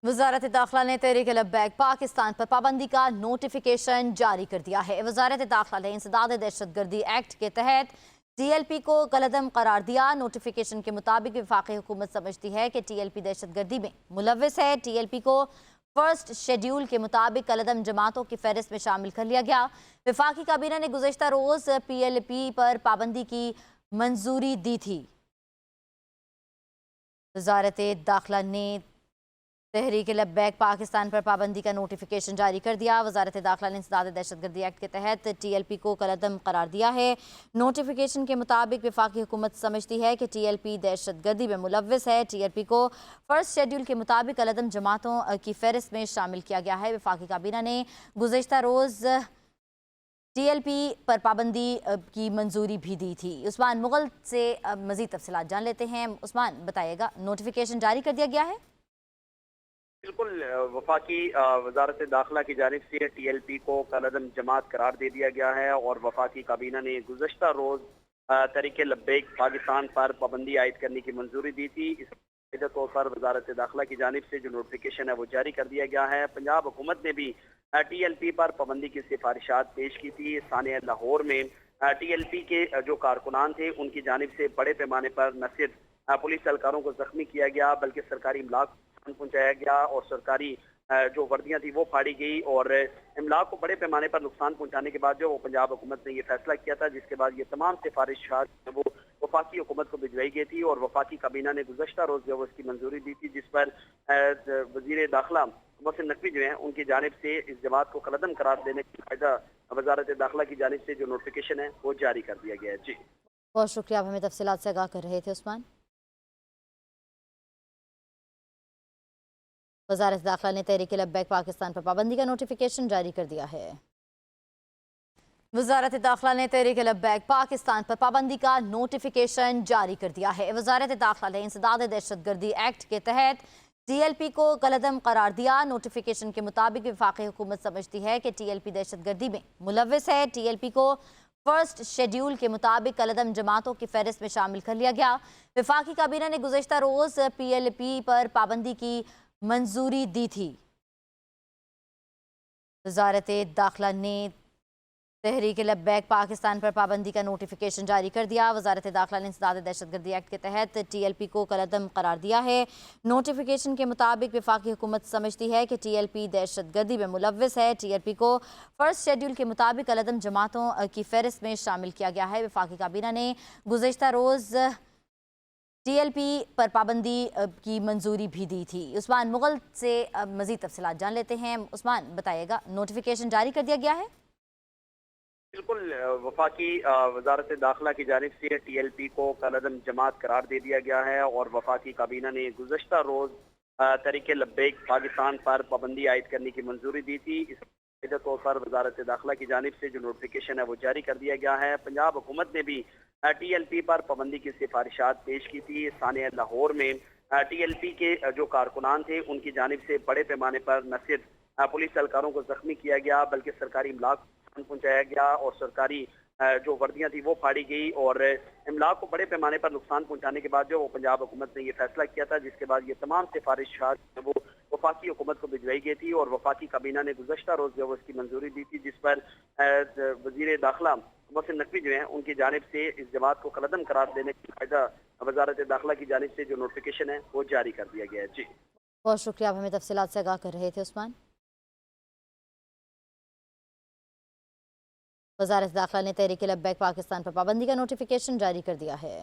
वजारत दाखिला ने तहरीक लब्बैक पाकिस्तान पर पाबंदी का नोटिफिकेशन जारी कर दिया है। वजारत दाखिला ने इंसदाद दहशतगर्दी एक्ट के तहत TLP को कलअदम करार दिया। नोटिफिकेशन के मुताबिक वफाकी हुकूमत समझती है कि TLP दहशतगर्दी में मुलव्वस है। TLP को फर्स्ट शेड्यूल के मुताबिक कलअदम जमातों की फहरिस्त में शामिल कर लिया गया। वफाकी काबीना ने गुज़श्ता रोज PLP पर पाबंदी की मंजूरी दी थी। वजारत दाखिला ने तहरीक लब्बैक पाकिस्तान पर पाबंदी का नोटिफिकेशन जारी कर दिया। वजारत दाखिला ने इंसदाद दहशतगर्दी एक्ट के तहत TLP को कलअदम करार दिया है। नोटिफिकेशन के मुताबिक वफाकी हुकूमत समझती है कि TLP दहशतगर्दी में मुलव्वस है। TLP को फर्स्ट शेड्यूल के मुताबिक कलअदम जमातों की फहरिस्त में शामिल किया गया है। वफाकी काबीना ने गुज़श्ता रोज़ TLP पर पाबंदी की मंजूरी भी दी थी। उस्मान मुगल से मज़ीद तफसीलात जान लेते हैं। उस्मान, बताइएगा, नोटिफिकेशन जारी कर दिया गया है? बिल्कुल, वफाकी वजारत दाखिला की जानिब से TLP को कलअदम जमात करार दे दिया गया है और वफाकी काबीना ने गुज़श्ता रोज तहरीक लब्बैक पाकिस्तान पर पाबंदी आयद करने की मंजूरी दी थी। इस तौर पर वजारत दाखिला की जानिब से जो नोटिफिकेशन है वो जारी कर दिया गया है। पंजाब हुकूमत ने भी TLP पर पाबंदी की सिफारिशात पेश की थी। सानिया लाहौर में TLP के जो कारकुनान थे उनकी जानिब से बड़े पैमाने पर न सिर्फ पुलिस एहलकारों को जख्मी किया गया बल्कि सरकारी इमलाक पहुंचाया गया और सरकारी जो वर्दियां थी वो फाड़ी गई और इमलाक को बड़े पैमाने पर नुकसान पहुंचाने के बाद जो वो पंजाब हुकूमत ने ये फैसला किया था, जिसके बाद ये तमाम सिफारिशात वो वफाकी हुकूमत को भिजवाई गई थी और वफाकी काबीना ने गुज़श्ता रोज जो इसकी मंजूरी दी थी, जिस पर वजीर दाखिला मोहसिन नकवी जो है उनकी जानिब से इस जमात को कलअदम करार देने की कायदा वजारत दाखिला की जानिब से जो नोटिफिकेशन है वो जारी कर दिया गया है। जी, बहुत शुक्रिया, आप हमें तफसीलात से आगाह कर रहे थे उस्मान। वजारत दाखिला ने तहरीक लब्बैक पाकिस्तान पर पाबंदी का नोटिफिकेशन जारी कर दिया है। वजारत दाखिला ने तहरीक लब्बैक पाकिस्तान पर पाबंदी का नोटिफिकेशन जारी कर दिया है। वजारत दाखिला ने इंसदाद दहशतगर्दी एक्ट के तहत TLP को कलअदम करार दिया। नोटिफिकेशन के मुताबिक वफाकी हुकूमत समझती है कि TLP दहशतगर्दी में मुलव्वस है। TLP को फर्स्ट शेड्यूल के मुताबिक कलअदम जमातों की फहरिस्त में शामिल कर लिया गया। वफाकी काबीना ने गुज़श्ता रोज PLP पर पाबंदी की मंजूरी दी थी। वजारत दाखिला ने तहरीक लब्बैक पाकिस्तान पर पाबंदी का नोटिफिकेशन जारी कर दिया। वजारत दाखिला ने इंसदाद दहशतगर्दी एक्ट के तहत TLP को कलअदम करार दिया है। नोटिफिकेशन के मुताबिक वफाकी हुकूमत समझती है कि TLP दहशतगर्दी में मुलव्वस है। TLP को फर्स्ट शेड्यूल के मुताबिक कलअदम जमातों की फहरिस्त में शामिल किया गया है। वफाकी काबीना ने गुज़श्ता रोज TLP पर पाबंदी की मंजूरी भी दी थी। उस्मान मुगल से मज़ीद तफसीलात जान लेते हैं। उस्मान, बताइएगा, नोटिफिकेशन जारी कर दिया गया है? बिल्कुल, वफाकी वजारत दाखिला की जानिब से TLP को कलअदम जमात करार दे दिया गया है और वफाकी काबीना ने गुज़श्ता रोज तहरीक लब्बैक पाकिस्तान पर पाबंदी आयद करने की मंजूरी दी थी। इस तौर पर वजारत दाखिला की जानिब से जो नोटिफिकेशन है वो जारी कर दिया गया है। पंजाब हुकूमत ने भी TLP पर पाबंदी की सिफारिशात पेश की थी। सानिया लाहौर में TLP के जो कारकुनान थे उनकी जानिब से बड़े पैमाने पर न सिर्फ पुलिस एहलकारों को जख्मी किया गया बल्कि सरकारी इमलाक पहुंचाया गया और सरकारी जो वर्दियां थी वो फाड़ी गई और इमलाक को बड़े पैमाने पर नुकसान पहुंचाने के बाद जो वो पंजाब हुकूमत ने ये फैसला किया था, जिसके बाद ये तमाम सिफारिशात वो वफाकी हुकूमत को भिजवाई गई थी और वफाकी काबीना ने गुज़श्ता रोज जो इसकी मंजूरी दी थी, जिस पर वजीर दाखिला मोहसिन नकवी जो है उनकी जानिब से इस जमात को कलअदम करार देने की कायदा वजारत दाखिला की जानिब से जो नोटिफिकेशन है वो जारी कर दिया गया है। जी, बहुत शुक्रिया, आप हमें तफसीलात से आगाह कर रहे थे उस्मान। वजारत दाखिला ने तहरीक लब्बैक पाकिस्तान पर पाबंदी का नोटिफिकेशन जारी कर दिया है।